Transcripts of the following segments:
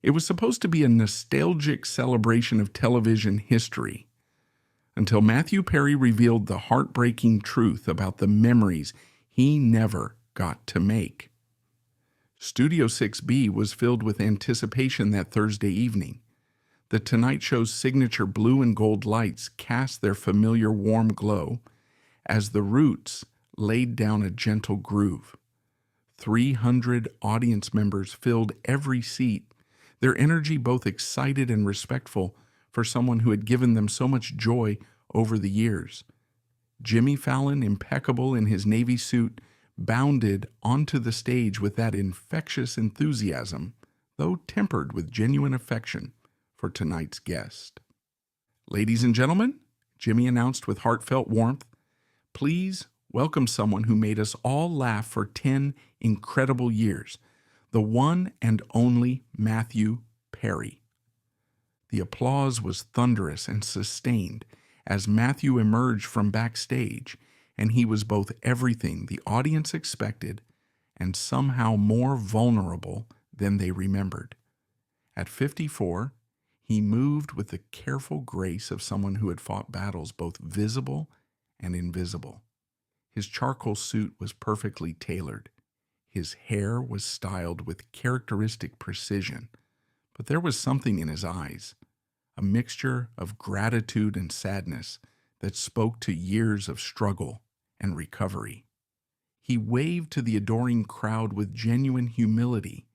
It was supposed to be a nostalgic celebration of television history, until Matthew Perry revealed the heartbreaking truth about the memories he never got to make. Studio 6B was filled with anticipation that Thursday evening. The Tonight Show's signature blue and gold lights cast their familiar warm glow as the Roots laid down a gentle groove. 300 audience members filled every seat, their energy both excited and respectful for someone who had given them so much joy over the years. Jimmy Fallon, impeccable in his navy suit, bounded onto the stage with that infectious enthusiasm, though tempered with genuine affection for tonight's guest. "Ladies and gentlemen," Jimmy announced with heartfelt warmth, "please welcome someone who made us all laugh for 10 incredible years, the one and only Matthew Perry." The applause was thunderous and sustained as Matthew emerged from backstage, and he was both everything the audience expected and somehow more vulnerable than they remembered. At 54, he moved with the careful grace of someone who had fought battles both visible and invisible. His charcoal suit was perfectly tailored. His hair was styled with characteristic precision, but there was something in his eyes, a mixture of gratitude and sadness that spoke to years of struggle and recovery. He waved to the adoring crowd with genuine humility,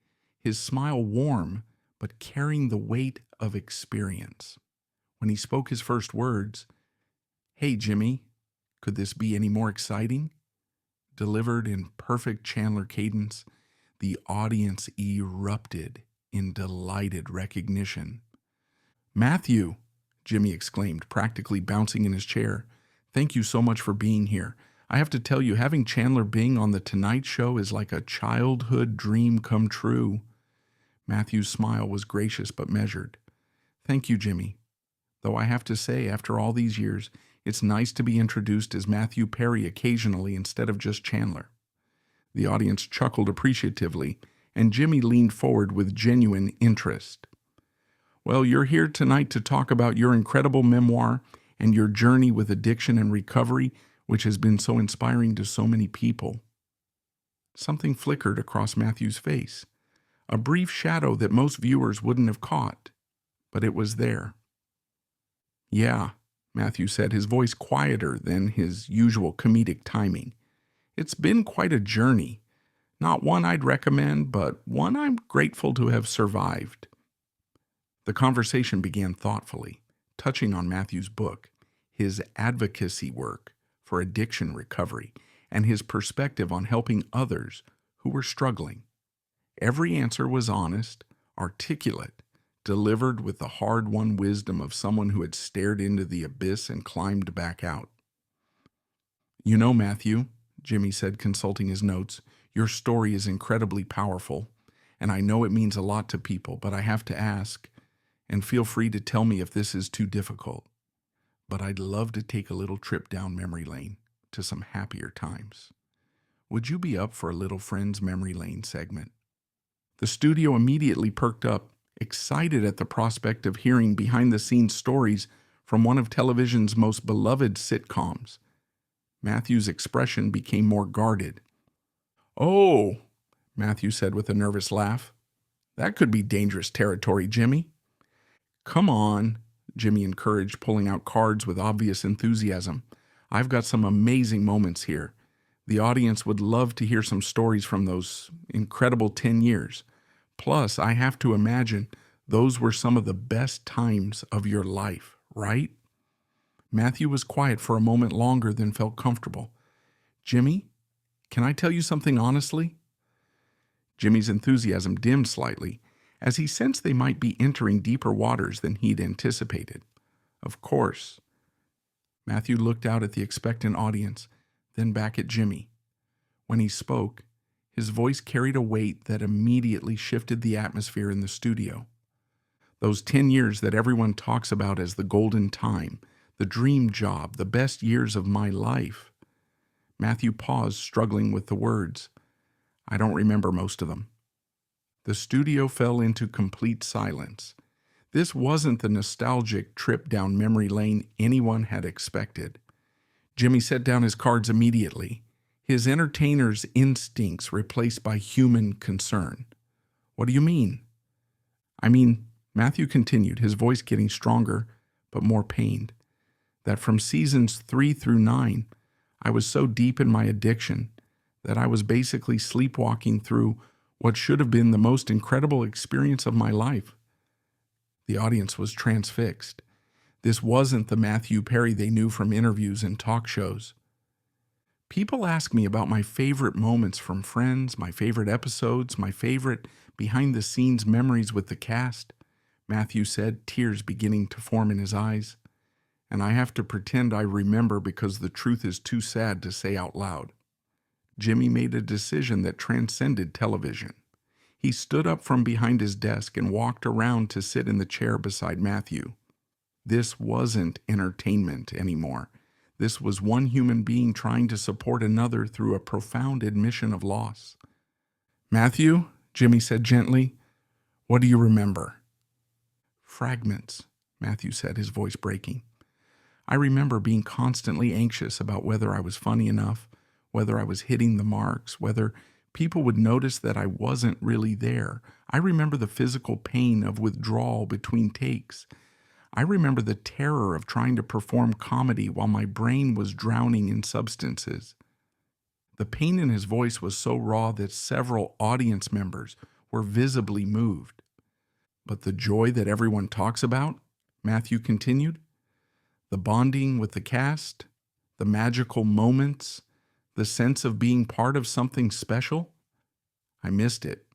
his smile warm but carrying the weight of experience. When he spoke his first words, "Hey, Jimmy, could this be any more exciting?" delivered in perfect Chandler cadence, the audience erupted in delighted recognition. "Matthew," Jimmy exclaimed, practically bouncing in his chair, "thank you so much for being here. I have to tell you, having Chandler Bing on The Tonight Show is like a childhood dream come true." Matthew's smile was gracious but measured. "Thank you, Jimmy. Though I have to say, after all these years, it's nice to be introduced as Matthew Perry occasionally instead of just Chandler." The audience chuckled appreciatively, and Jimmy leaned forward with genuine interest. "Well, you're here tonight to talk about your incredible memoir and your journey with addiction and recovery, which has been so inspiring to so many people." Something flickered across Matthew's face, a brief shadow that most viewers wouldn't have caught, but it was there. "Yeah," Matthew said, his voice quieter than his usual comedic timing. "It's been quite a journey. Not one I'd recommend, but one I'm grateful to have survived." The conversation began thoughtfully, touching on Matthew's book, his advocacy work for addiction recovery, and his perspective on helping others who were struggling. Every answer was honest, articulate, delivered with the hard-won wisdom of someone who had stared into the abyss and climbed back out. "You know, Matthew," Jimmy said, consulting his notes, "your story is incredibly powerful, and I know it means a lot to people, but I have to ask, and feel free to tell me if this is too difficult, but I'd love to take a little trip down memory lane to some happier times. Would you be up for a little Friends Memory Lane segment?" The studio immediately perked up, excited at the prospect of hearing behind-the-scenes stories from one of television's most beloved sitcoms. Matthew's expression became more guarded. "Oh," Matthew said with a nervous laugh, "that could be dangerous territory, Jimmy." "Come on," Jimmy encouraged, pulling out cards with obvious enthusiasm. "I've got some amazing moments here. The audience would love to hear some stories from those incredible 10 years. Plus, I have to imagine those were some of the best times of your life, right?" Matthew was quiet for a moment longer than felt comfortable. "Jimmy, can I tell you something honestly?" Jimmy's enthusiasm dimmed slightly, as he sensed they might be entering deeper waters than he'd anticipated. "Of course." Matthew looked out at the expectant audience, then back at Jimmy. When he spoke, his voice carried a weight that immediately shifted the atmosphere in the studio. Those 10 years that everyone talks about as the golden time, the dream job, the best years of my life. Matthew paused, struggling with the words. "I don't remember most of them." The studio fell into complete silence. This wasn't the nostalgic trip down memory lane anyone had expected. Jimmy set down his cards immediately, his entertainer's instincts replaced by human concern. "What do you mean?" "I mean," Matthew continued, his voice getting stronger but more pained, "that from seasons 3 through 9, I was so deep in my addiction that I was basically sleepwalking through what should have been the most incredible experience of my life." The audience was transfixed. This wasn't the Matthew Perry they knew from interviews and talk shows. "People ask me about my favorite moments from Friends, my favorite episodes, my favorite behind-the-scenes memories with the cast," Matthew said, tears beginning to form in his eyes. "And I have to pretend I remember because the truth is too sad to say out loud." Jimmy made a decision that transcended television. He stood up from behind his desk and walked around to sit in the chair beside Matthew. This wasn't entertainment anymore. This was one human being trying to support another through a profound admission of loss. "Matthew," Jimmy said gently, "what do you remember?" "Fragments," Matthew said, his voice breaking. "I remember being constantly anxious about whether I was funny enough, whether I was hitting the marks, whether people would notice that I wasn't really there. I remember the physical pain of withdrawal between takes. I remember the terror of trying to perform comedy while my brain was drowning in substances." The pain in his voice was so raw that several audience members were visibly moved. "But the joy that everyone talks about," Matthew continued, "the bonding with the cast, the magical moments, the sense of being part of something special, I missed it.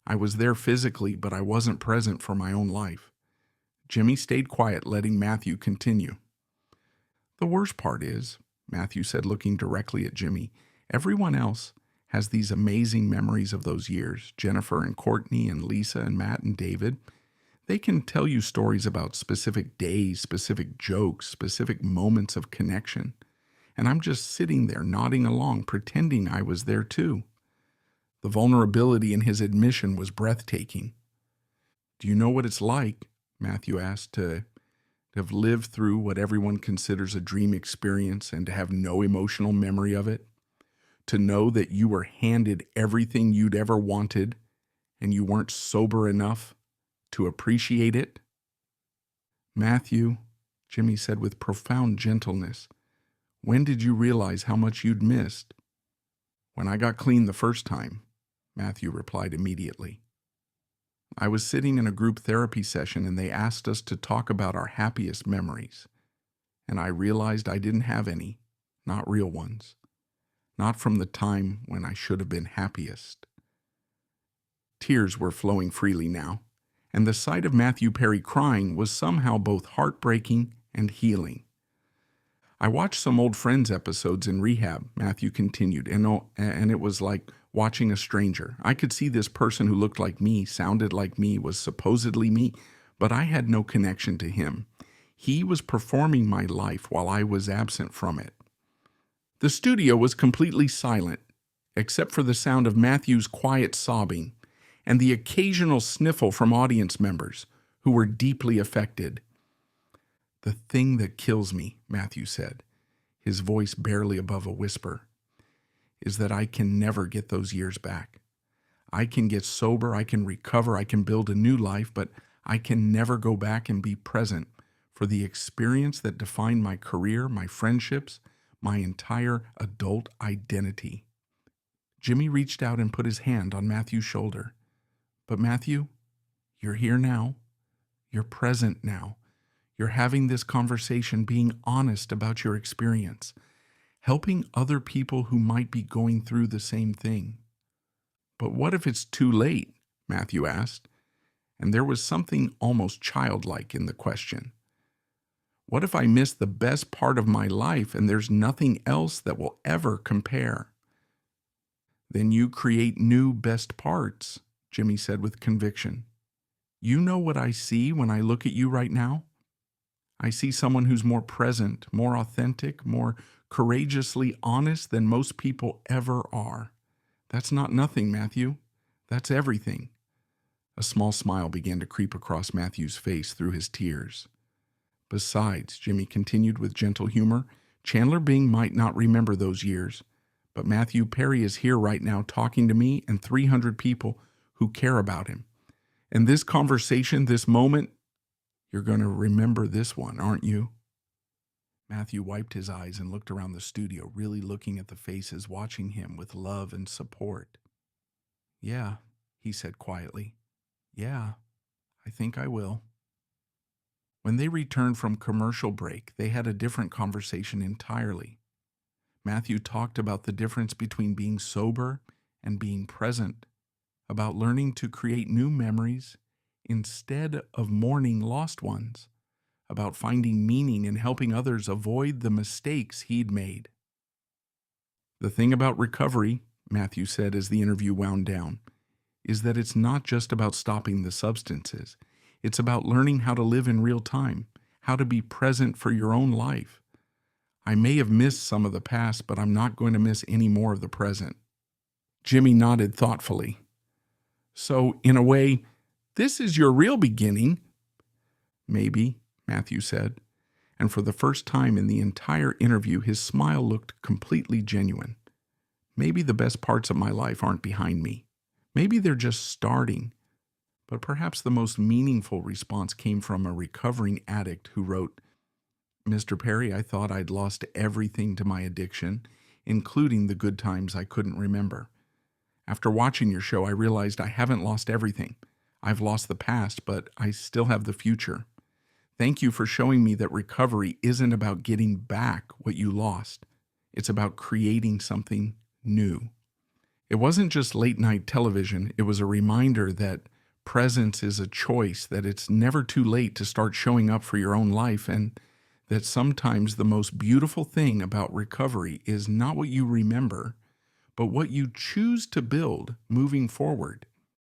I was there physically, but I wasn't present for my own life." Jimmy stayed quiet, letting Matthew continue. "The worst part is," Matthew said, looking directly at Jimmy, "everyone else has these amazing memories of those years. Jennifer and Courtney and Lisa and Matt and David. They can tell you stories about specific days, specific jokes, specific moments of connection. And I'm just sitting there nodding along, pretending I was there too." The vulnerability in his admission was breathtaking. "Do you know what it's like," Matthew asked, to have lived through what everyone considers a dream experience and to have no emotional memory of it? To know that you were handed everything you'd ever wanted and you weren't sober enough to appreciate it?" "Matthew," Jimmy said with profound gentleness, "when did you realize how much you'd missed?" "When I got clean the first time," Matthew replied immediately. "I was sitting in a group therapy session and they asked us to talk about our happiest memories. And I realized I didn't have any, not real ones. Not from the time when I should have been happiest." Tears were flowing freely now, and the sight of Matthew Perry crying was somehow both heartbreaking and healing. "I watched some old Friends episodes in rehab," Matthew continued, and it was like watching a stranger. I could see this person who looked like me, sounded like me, was supposedly me, but I had no connection to him. He was performing my life while I was absent from it. The studio was completely silent, except for the sound of Matthew's quiet sobbing and the occasional sniffle from audience members who were deeply affected. "The thing that kills me," Matthew said, his voice barely above a whisper, "is that I can never get those years back. I can get sober, I can recover, I can build a new life, but I can never go back and be present for the experience that defined my career, my friendships, my entire adult identity." Jimmy reached out and put his hand on Matthew's shoulder. "But Matthew, you're here now. You're present now. You're having this conversation, being honest about your experience, helping other people who might be going through the same thing." "But what if it's too late?" Matthew asked, and there was something almost childlike in the question. "What if I miss the best part of my life and there's nothing else that will ever compare?" "Then you create new best parts," Jimmy said with conviction. "You know what I see when I look at you right now? I see someone who's more present, more authentic, more courageously honest than most people ever are. That's not nothing, Matthew. That's everything. A small smile began to creep across Matthew's face through his tears. Besides, Jimmy continued with gentle humor, Chandler Bing might not remember those years, but Matthew Perry is here right now talking to me and 300 people who care about him. And this conversation, this moment, you're going to remember this one, aren't you? Matthew wiped his eyes and looked around the studio, really looking at the faces watching him with love and support. Yeah, he said quietly. Yeah, I think I will. When they returned from commercial break, they had a different conversation entirely. Matthew talked about the difference between being sober and being present, about learning to create new memories instead of mourning lost ones, about finding meaning and helping others avoid the mistakes he'd made. The thing about recovery, Matthew said as the interview wound down, is that it's not just about stopping the substances. It's about learning how to live in real time, how to be present for your own life. I may have missed some of the past, but I'm not going to miss any more of the present. Jimmy nodded thoughtfully. So, in a way, this is your real beginning. Maybe, Matthew said. And for the first time in the entire interview, his smile looked completely genuine. Maybe the best parts of my life aren't behind me. Maybe they're just starting. But perhaps the most meaningful response came from a recovering addict who wrote, Mr. Perry, I thought I'd lost everything to my addiction, including the good times I couldn't remember. After watching your show, I realized I haven't lost everything. I've lost the past, but I still have the future. Thank you for showing me that recovery isn't about getting back what you lost. It's about creating something new. It wasn't just late-night television. It was a reminder that presence is a choice, that it's never too late to start showing up for your own life, and that sometimes the most beautiful thing about recovery is not what you remember, but what you choose to build moving forward.